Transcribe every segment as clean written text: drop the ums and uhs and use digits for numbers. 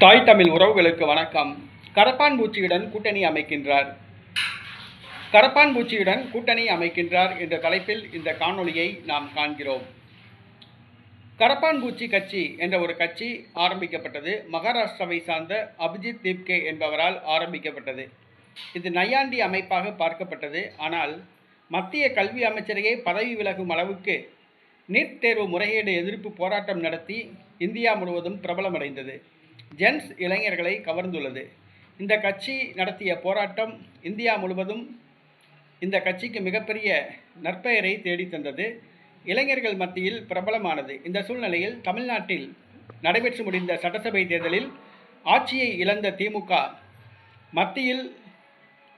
தாய் தமிழ் உறவுகளுக்கு வணக்கம். கரப்பான்பூச்சியுடன் கூட்டணி அமைக்கின்றார். கரப்பான்பூச்சியுடன் கூட்டணி அமைக்கின்றார் என்ற தலைப்பில் இந்த காணொளியை நாம் காண்கிறோம். கரப்பான்பூச்சி கட்சி என்ற ஒரு கட்சி ஆரம்பிக்கப்பட்டது. மகாராஷ்டிராவை சார்ந்த அபிஜித் திப்கே என்பவரால் ஆரம்பிக்கப்பட்டது. இது நையாண்டி அமைப்பாக பார்க்கப்பட்டது. ஆனால் மத்திய கல்வி அமைச்சரையே பதவி விலகும் அளவுக்கு நீட் தேர்வு முறைகேடு எதிர்ப்பு போராட்டம் நடத்தி இந்தியா முழுவதும் பிரபலமடைந்தது. ஜென்ஸ் இளைஞர்களை கவர்ந்துள்ளது. இந்த கட்சி நடத்திய போராட்டம் இந்தியா முழுவதும் இந்த கட்சிக்கு மிகப்பெரிய நற்பெயரை தேடித்தந்தது. இளைஞர்கள் மத்தியில் பிரபலமானது. இந்த சூழ்நிலையில் தமிழ்நாட்டில் நடைபெற்று முடிந்த சட்டசபை தேர்தலில் ஆட்சியை இழந்த திமுக மத்தியில்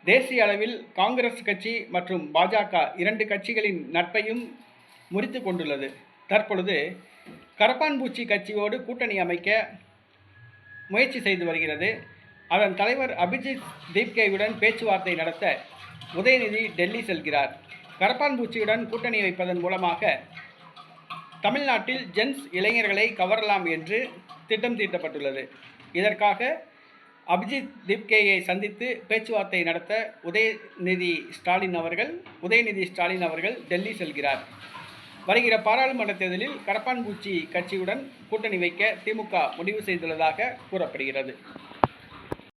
தேசிய அளவில் காங்கிரஸ் கட்சி மற்றும் பாஜக இரண்டு கட்சிகளின் நட்பையும் முறித்து கொண்டுள்ளது. தற்பொழுது கரப்பான்பூச்சி கட்சியோடு கூட்டணி அமைக்க முயற்சி செய்து வருகிறது. அதன் தலைவர் அபிஜித் திப்கேயுடன் பேச்சுவார்த்தை நடத்த உதயநிதி டெல்லி செல்கிறார். கரப்பான்பூச்சியுடன் கூட்டணி வைப்பதன் மூலமாக தமிழ்நாட்டில் ஜென்ஸ் இளைஞர்களை கவரலாம் என்று திட்டம் தீட்டப்பட்டுள்ளது. இதற்காக அபிஜித் திப்கேயை சந்தித்து பேச்சுவார்த்தை நடத்த உதயநிதி ஸ்டாலின் அவர்கள் டெல்லி செல்கிறார். வருகிற பாராளுமன்ற தேர்தலில் கரப்பான்பூச்சி கட்சியுடன் கூட்டணி வைக்க திமுக முடிவு செய்துள்ளதாக கூறப்படுகிறது.